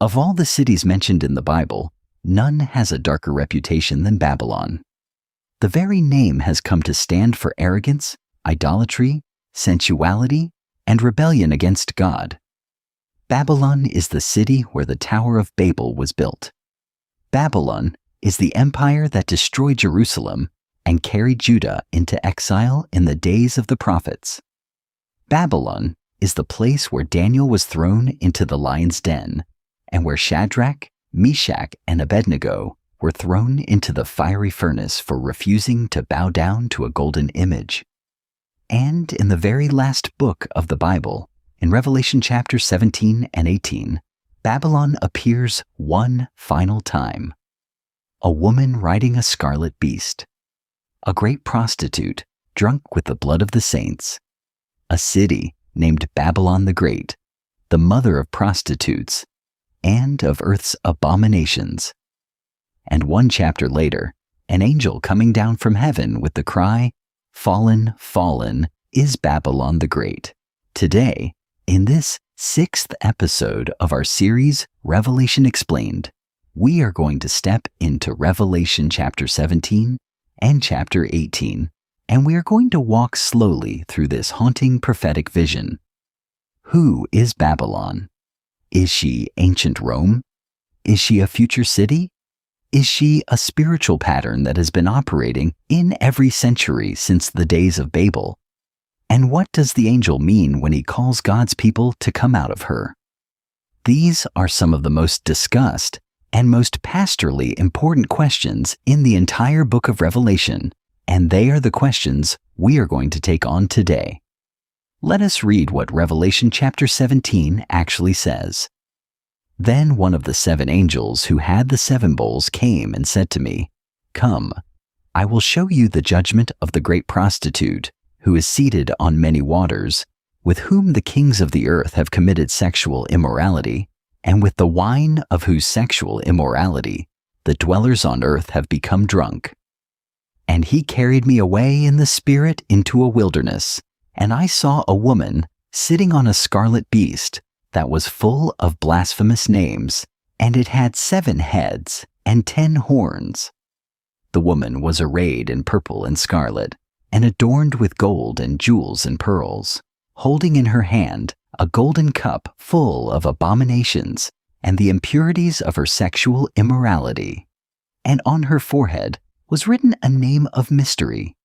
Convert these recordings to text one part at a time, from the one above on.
Of all the cities mentioned in the Bible, none has a darker reputation than Babylon. The very name has come to stand for arrogance, idolatry, sensuality, and rebellion against God. Babylon is the city where the Tower of Babel was built. Babylon is the empire that destroyed Jerusalem and carried Judah into exile in the days of the prophets. Babylon is the place where Daniel was thrown into the lion's den, and where Shadrach, Meshach, and Abednego were thrown into the fiery furnace for refusing to bow down to a golden image. And in the very last book of the Bible, in Revelation chapter 17 and 18, Babylon appears one final time. A woman riding a scarlet beast. A great prostitute, drunk with the blood of the saints. A city named Babylon the Great, the mother of prostitutes, and of earth's abominations. And one chapter later, an angel coming down from heaven with the cry, "Fallen, fallen is Babylon the Great." Today, in this 6th episode of our series, Revelation Explained, we are going to step into Revelation chapter 17 and chapter 18, and we are going to walk slowly through this haunting prophetic vision. Who is Babylon? Is she ancient Rome? Is she a future city? Is she a spiritual pattern that has been operating in every century since the days of Babel? And what does the angel mean when he calls God's people to come out of her? These are some of the most discussed and most pastorally important questions in the entire book of Revelation, and they are the questions we are going to take on today. Let us read what Revelation chapter 17 actually says. Then one of the 7 angels who had the 7 bowls came and said to me, "Come, I will show you the judgment of the great prostitute, who is seated on many waters, with whom the kings of the earth have committed sexual immorality, and with the wine of whose sexual immorality the dwellers on earth have become drunk." And he carried me away in the spirit into a wilderness, and I saw a woman sitting on a scarlet beast that was full of blasphemous names, and it had 7 heads and 10 horns. The woman was arrayed in purple and scarlet, and adorned with gold and jewels and pearls, holding in her hand a golden cup full of abominations and the impurities of her sexual immorality. And on her forehead was written a name of mystery,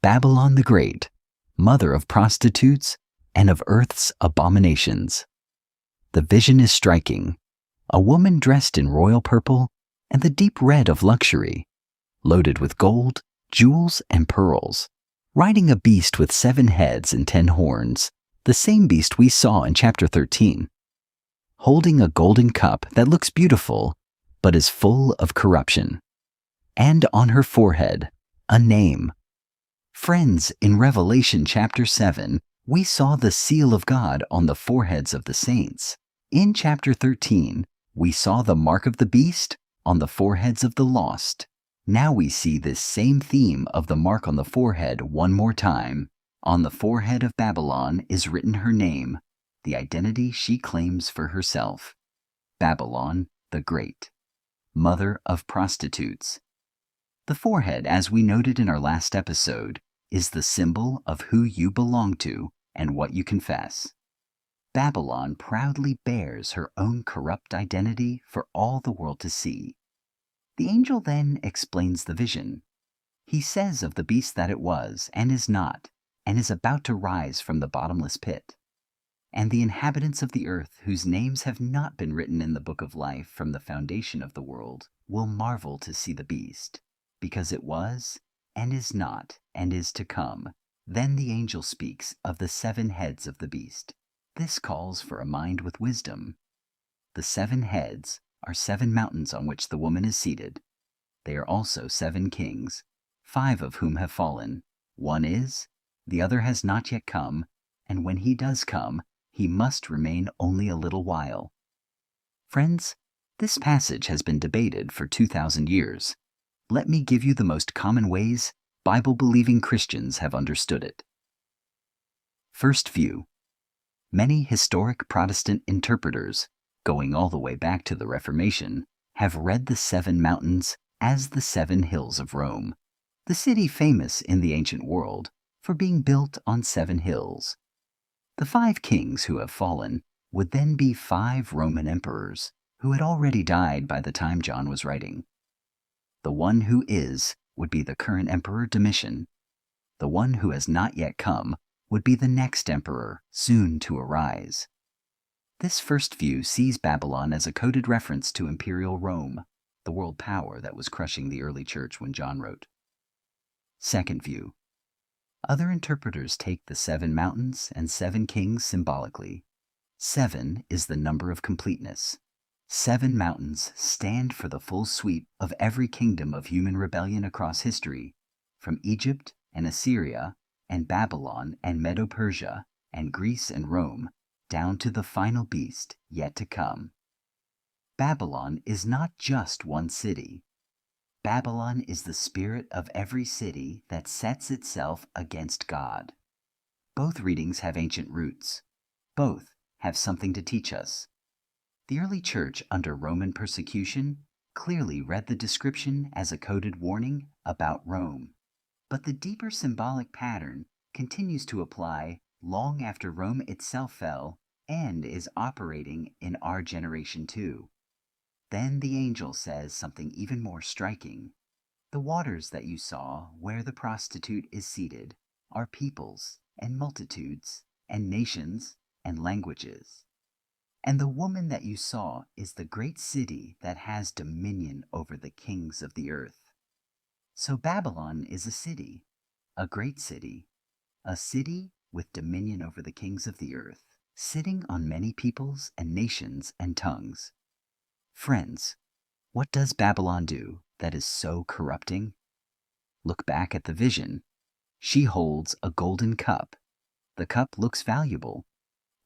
Babylon the Great, mother of prostitutes and of earth's abominations. The vision is striking. A woman dressed in royal purple and the deep red of luxury, loaded with gold, jewels, and pearls, riding a beast with 7 heads and 10 horns, the same beast we saw in chapter 13, holding a golden cup that looks beautiful but is full of corruption, and on her forehead a name. Friends, in Revelation chapter 7, we saw the seal of God on the foreheads of the saints. In chapter 13, we saw the mark of the beast on the foreheads of the lost. Now we see this same theme of the mark on the forehead one more time. On the forehead of Babylon is written her name, the identity she claims for herself. Babylon the Great, mother of prostitutes. The forehead, as we noted in our last episode, is the symbol of who you belong to and what you confess. Babylon proudly bears her own corrupt identity for all the world to see. The angel then explains the vision. He says of the beast that it was, and is not, and is about to rise from the bottomless pit. And the inhabitants of the earth, whose names have not been written in the book of life from the foundation of the world, will marvel to see the beast, because it was, and is not, and is to come. Then the angel speaks of the 7 heads of the beast. This calls for a mind with wisdom. The 7 heads are 7 mountains on which the woman is seated. They are also 7 kings, 5 of whom have fallen. One is, the other has not yet come, and when he does come, he must remain only a little while. Friends, this passage has been debated for 2,000 years. Let me give you the most common ways Bible-believing Christians have understood it. First view. Many historic Protestant interpreters going all the way back to the Reformation, have read the 7 mountains as the 7 hills of Rome, the city famous in the ancient world for being built on 7 hills. The 5 kings who have fallen would then be 5 Roman emperors who had already died by the time John was writing. The one who is would be the current emperor Domitian. The one who has not yet come would be the next emperor soon to arise. This first view sees Babylon as a coded reference to imperial Rome, the world power that was crushing the early church when John wrote. Second view. Other interpreters take the 7 mountains and 7 kings symbolically. 7 is the number of completeness. 7 mountains stand for the full sweep of every kingdom of human rebellion across history, from Egypt and Assyria and Babylon and Medo-Persia and Greece and Rome, down to the final beast yet to come. Babylon is not just one city. Babylon is the spirit of every city that sets itself against God. Both readings have ancient roots. Both have something to teach us. The early church under Roman persecution clearly read the description as a coded warning about Rome. But the deeper symbolic pattern continues to apply long after Rome itself fell and is operating in our generation too. Then the angel says something even more striking. The waters that you saw where the prostitute is seated are peoples and multitudes and nations and languages. And the woman that you saw is the great city that has dominion over the kings of the earth. So Babylon is a city, a great city, a city with dominion over the kings of the earth, sitting on many peoples and nations and tongues. Friends, what does Babylon do that is so corrupting? Look back at the vision. She holds a golden cup. The cup looks valuable.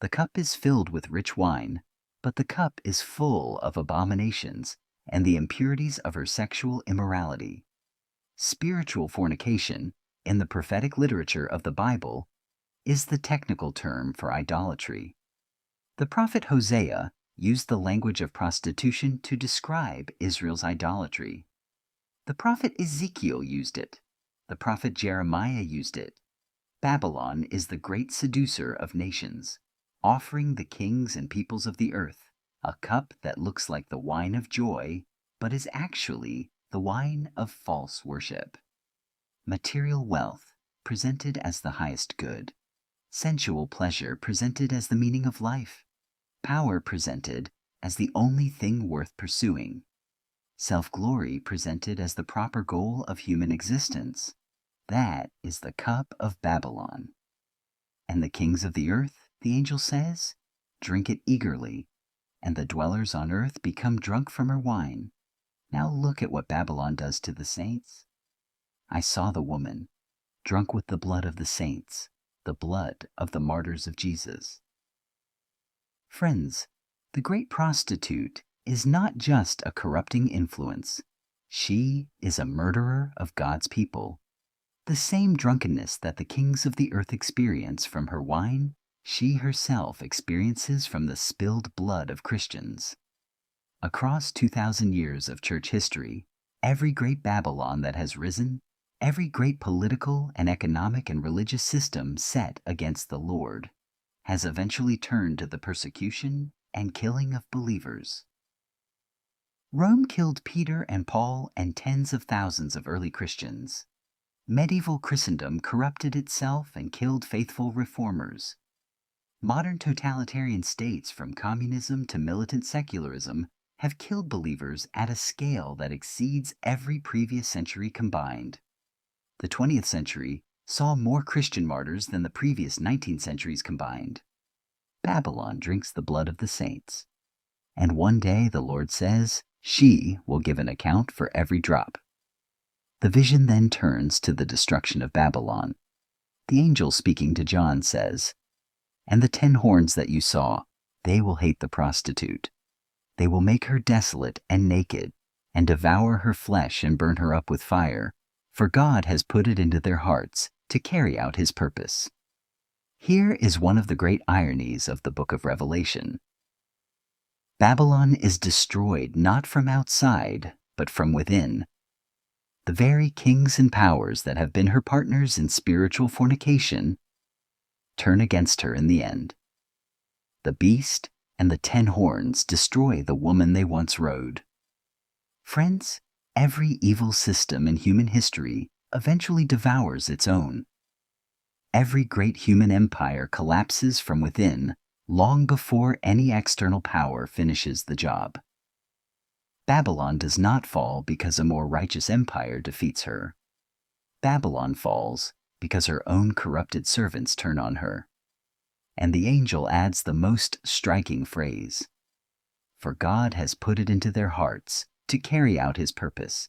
The cup is filled with rich wine, but the cup is full of abominations and the impurities of her sexual immorality. Spiritual fornication, in the prophetic literature of the Bible, is the technical term for idolatry. The prophet Hosea used the language of prostitution to describe Israel's idolatry. The prophet Ezekiel used it. The prophet Jeremiah used it. Babylon is the great seducer of nations, offering the kings and peoples of the earth a cup that looks like the wine of joy, but is actually the wine of false worship. Material wealth presented as the highest good, sensual pleasure presented as the meaning of life, power presented as the only thing worth pursuing, self-glory presented as the proper goal of human existence. That is the cup of Babylon. And the kings of the earth, the angel says, drink it eagerly, and the dwellers on earth become drunk from her wine. Now look at what Babylon does to the saints. I saw the woman, drunk with the blood of the saints, the blood of the martyrs of Jesus. Friends, the great prostitute is not just a corrupting influence. She is a murderer of God's people. The same drunkenness that the kings of the earth experience from her wine, she herself experiences from the spilled blood of Christians. Across 2,000 years of church history, every great Babylon that has risen, every great political and economic and religious system set against the Lord, has eventually turned to the persecution and killing of believers. Rome killed Peter and Paul and tens of thousands of early Christians. Medieval Christendom corrupted itself and killed faithful reformers. Modern totalitarian states, from communism to militant secularism, have killed believers at a scale that exceeds every previous century combined. The 20th century saw more Christian martyrs than the previous 19 centuries combined. Babylon drinks the blood of the saints. And one day, the Lord says, she will give an account for every drop. The vision then turns to the destruction of Babylon. The angel speaking to John says, "And the 10 horns that you saw, they will hate the prostitute. They will make her desolate and naked, and devour her flesh and burn her up with fire, for God has put it into their hearts to carry out his purpose." Here is one of the great ironies of the book of Revelation. Babylon is destroyed not from outside, but from within. The very kings and powers that have been her partners in spiritual fornication turn against her in the end. The beast and the 10 horns destroy the woman they once rode. Friends, every evil system in human history eventually devours its own. Every great human empire collapses from within long before any external power finishes the job. Babylon does not fall because a more righteous empire defeats her. Babylon falls because her own corrupted servants turn on her. And the angel adds the most striking phrase, "For God has put it into their hearts to carry out his purpose,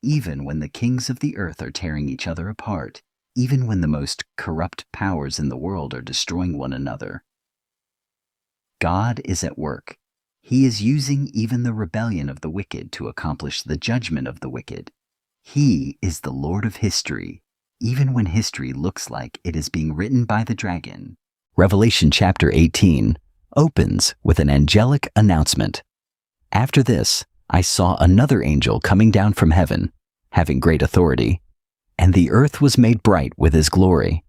even when the kings of the earth are tearing each other apart, even when the most corrupt powers in the world are destroying one another. God is at work. He is using even the rebellion of the wicked to accomplish the judgment of the wicked. He is the Lord of history, even when history looks like it is being written by the dragon." Revelation chapter 18 opens with an angelic announcement. "After this, I saw another angel coming down from heaven, having great authority, and the earth was made bright with his glory.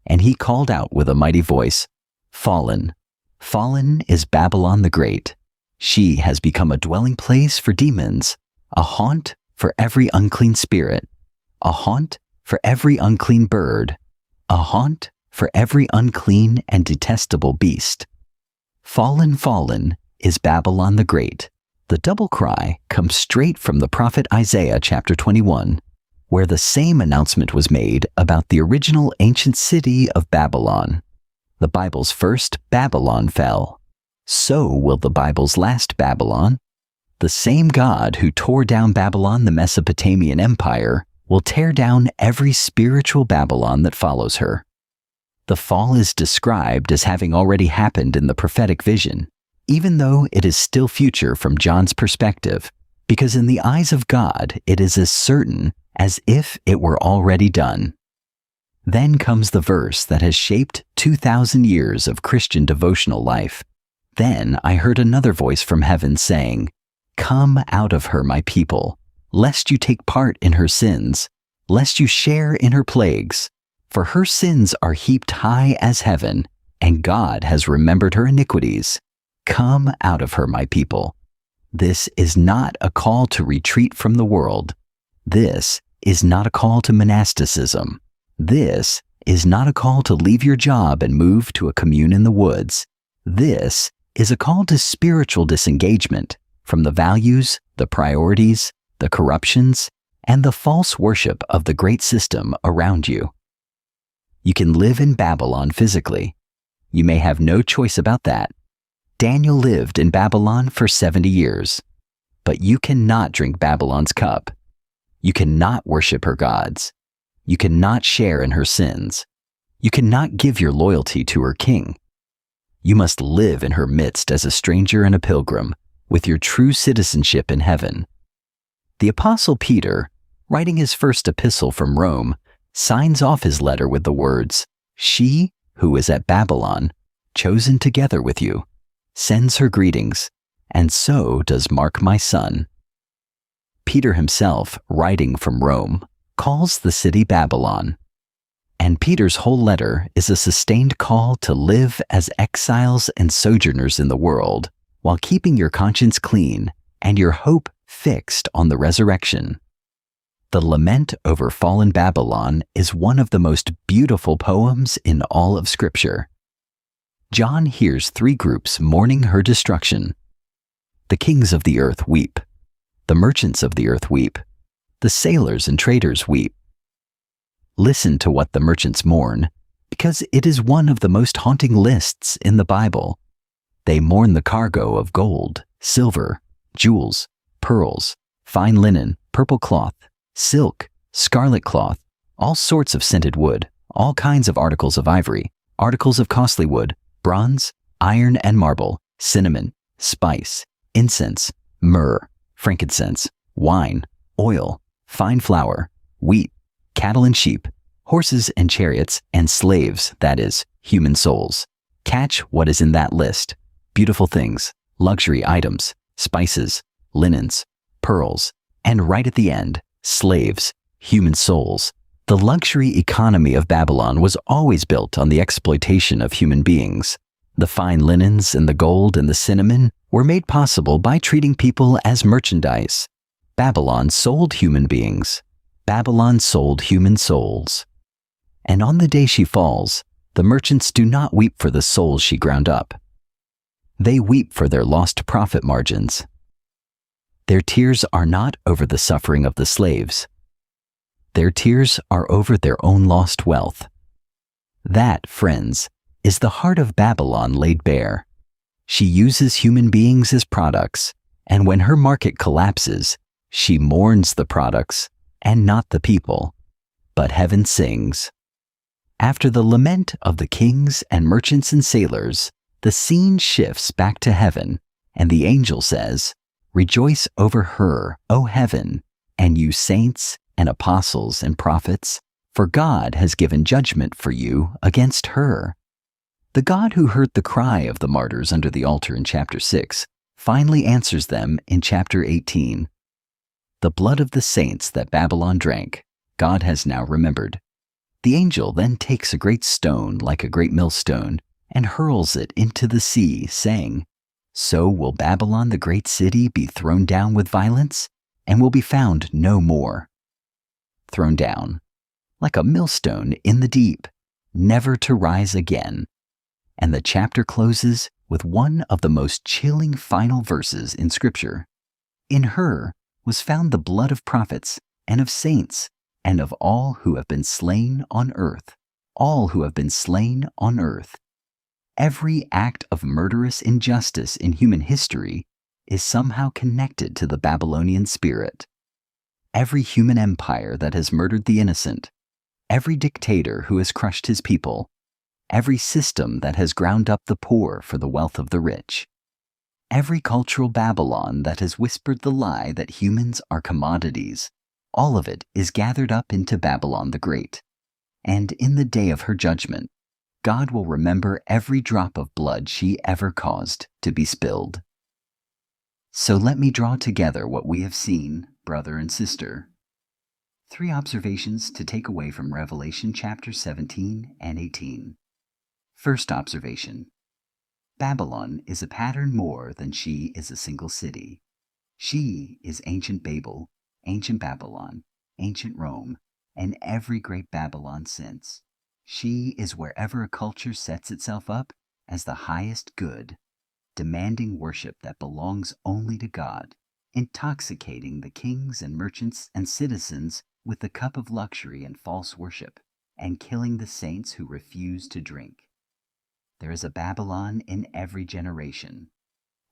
And he called out with a mighty voice, 'Fallen, fallen is Babylon the Great. She has become a dwelling place for demons, a haunt for every unclean spirit, a haunt for every unclean bird, a haunt for every unclean and detestable beast. Fallen, fallen is Babylon the Great." The double cry comes straight from the prophet Isaiah chapter 21, where the same announcement was made about the original ancient city of Babylon. The Bible's first Babylon fell. So will the Bible's last Babylon. The same God who tore down Babylon, the Mesopotamian Empire, will tear down every spiritual Babylon that follows her. The fall is described as having already happened in the prophetic vision, even though it is still future from John's perspective, because in the eyes of God it is as certain as if it were already done. Then comes the verse that has shaped 2,000 years of Christian devotional life. "Then I heard another voice from heaven saying, 'Come out of her, my people, lest you take part in her sins, lest you share in her plagues. For her sins are heaped high as heaven, and God has remembered her iniquities. Come out of her, my people.'" This is not a call to retreat from the world. This is not a call to monasticism. This is not a call to leave your job and move to a commune in the woods. This is a call to spiritual disengagement from the values, the priorities, the corruptions, and the false worship of the great system around you. You can live in Babylon physically. You may have no choice about that. Daniel lived in Babylon for 70 years. But you cannot drink Babylon's cup. You cannot worship her gods. You cannot share in her sins. You cannot give your loyalty to her king. You must live in her midst as a stranger and a pilgrim, with your true citizenship in heaven. The Apostle Peter, writing his first epistle from Rome, signs off his letter with the words, "She who is at Babylon, chosen together with you, sends her greetings, and so does Mark my son." Peter himself, writing from Rome, calls the city Babylon. And Peter's whole letter is a sustained call to live as exiles and sojourners in the world, while keeping your conscience clean and your hope fixed on the resurrection. The lament over fallen Babylon is one of the most beautiful poems in all of Scripture. John hears 3 groups mourning her destruction. The kings of the earth weep. The merchants of the earth weep. The sailors and traders weep. Listen to what the merchants mourn, because it is one of the most haunting lists in the Bible. They mourn the cargo of gold, silver, jewels, pearls, fine linen, purple cloth, silk, scarlet cloth, all sorts of scented wood, all kinds of articles of ivory, articles of costly wood, bronze, iron and marble, cinnamon, spice, incense, myrrh, frankincense, wine, oil, fine flour, wheat, cattle and sheep, horses and chariots, and slaves, that is, human souls. Catch what is in that list: beautiful things, luxury items, spices, linens, pearls, and right at the end, slaves, human souls. The luxury economy of Babylon was always built on the exploitation of human beings. The fine linens and the gold and the cinnamon were made possible by treating people as merchandise. Babylon sold human beings. Babylon sold human souls. And on the day she falls, the merchants do not weep for the souls she ground up. They weep for their lost profit margins. Their tears are not over the suffering of the slaves. Their tears are over their own lost wealth. That, friends, is the heart of Babylon laid bare. She uses human beings as products, and when her market collapses, she mourns the products and not the people. But heaven sings. After the lament of the kings and merchants and sailors, the scene shifts back to heaven, and the angel says, "Rejoice over her, O heaven, and you saints and apostles and prophets, for God has given judgment for you against her." The God who heard the cry of the martyrs under the altar in chapter 6 finally answers them in chapter 18. The blood of the saints that Babylon drank, God has now remembered. The angel then takes a great stone like a great millstone and hurls it into the sea, saying, "So will Babylon the great city be thrown down with violence, and will be found no more." Thrown down, like a millstone in the deep, never to rise again. And the chapter closes with one of the most chilling final verses in Scripture. In her was found the blood of prophets and of saints and of all who have been slain on earth, all who have been slain on earth. Every act of murderous injustice in human history is somehow connected to the Babylonian spirit. Every human empire that has murdered the innocent, every dictator who has crushed his people, every system that has ground up the poor for the wealth of the rich, every cultural Babylon that has whispered the lie that humans are commodities, all of it is gathered up into Babylon the Great. And in the day of her judgment, God will remember every drop of blood she ever caused to be spilled. So let me draw together what we have seen, brother and sister. 3 observations to take away from Revelation chapter 17 and 18. First observation. Babylon is a pattern more than she is a single city. She is ancient Babel, ancient Babylon, ancient Rome, and every great Babylon since. She is wherever a culture sets itself up as the highest good, demanding worship that belongs only to God, intoxicating the kings and merchants and citizens with the cup of luxury and false worship, and killing the saints who refuse to drink. There is a Babylon in every generation.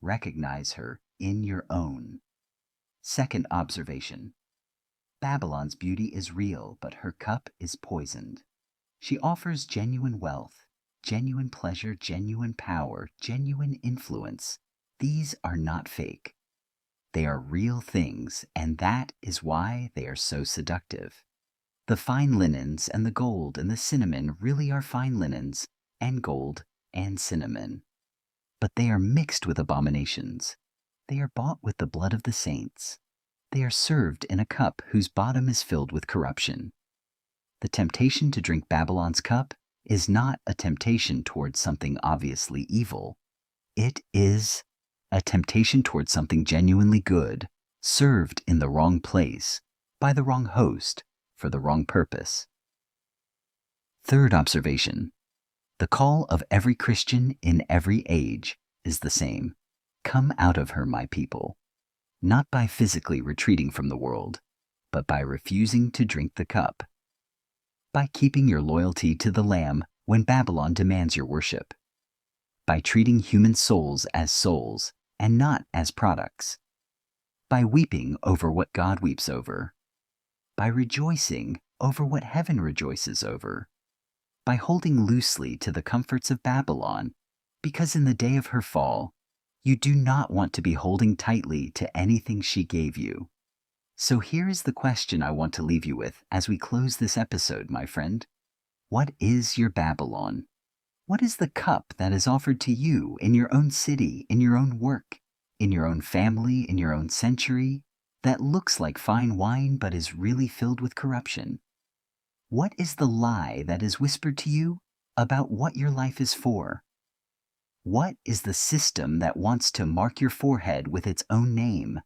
Recognize her in your own. Second observation. Babylon's beauty is real, but her cup is poisoned. She offers genuine wealth, genuine pleasure, genuine power, genuine influence. These are not fake. They are real things, and that is why they are so seductive. The fine linens and the gold and the cinnamon really are fine linens and gold and cinnamon. But they are mixed with abominations. They are bought with the blood of the saints. They are served in a cup whose bottom is filled with corruption. The temptation to drink Babylon's cup is not a temptation towards something obviously evil. It is a temptation towards something genuinely good, served in the wrong place, by the wrong host, for the wrong purpose. Third observation. The call of every Christian in every age is the same. Come out of her, my people. Not by physically retreating from the world, but by refusing to drink the cup. By keeping your loyalty to the Lamb when Babylon demands your worship. By treating human souls as souls and not as products. By weeping over what God weeps over. By rejoicing over what heaven rejoices over. By holding loosely to the comforts of Babylon, because in the day of her fall, you do not want to be holding tightly to anything she gave you. So here is the question I want to leave you with as we close this episode, my friend. What is your Babylon? What is the cup that is offered to you in your own city, in your own work, in your own family, in your own century, that looks like fine wine but is really filled with corruption? What is the lie that is whispered to you about what your life is for? What is the system that wants to mark your forehead with its own name,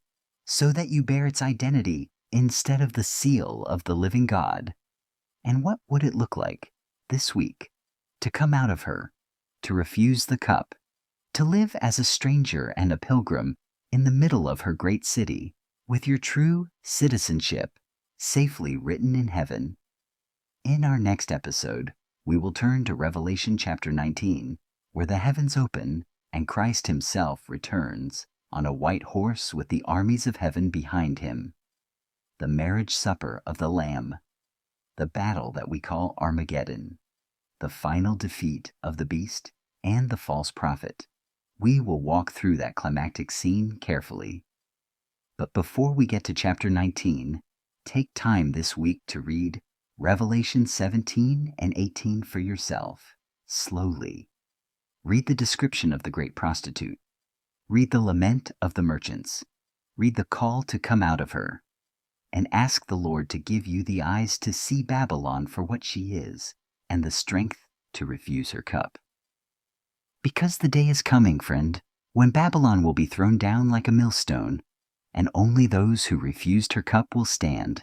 so that you bear its identity instead of the seal of the living God? And what would it look like this week to come out of her, to refuse the cup, to live as a stranger and a pilgrim in the middle of her great city, with your true citizenship safely written in heaven? In our next episode, we will turn to Revelation chapter 19, where the heavens open and Christ himself returns on a white horse with the armies of heaven behind him. The marriage supper of the Lamb, the battle that we call Armageddon, the final defeat of the beast and the false prophet. We will walk through that climactic scene carefully. But before we get to chapter 19, take time this week to read Revelation 17 and 18 for yourself, slowly. Read the description of the great prostitute. Read the lament of the merchants. Read the call to come out of her. And ask the Lord to give you the eyes to see Babylon for what she is, and the strength to refuse her cup. Because the day is coming, friend, when Babylon will be thrown down like a millstone, and only those who refused her cup will stand.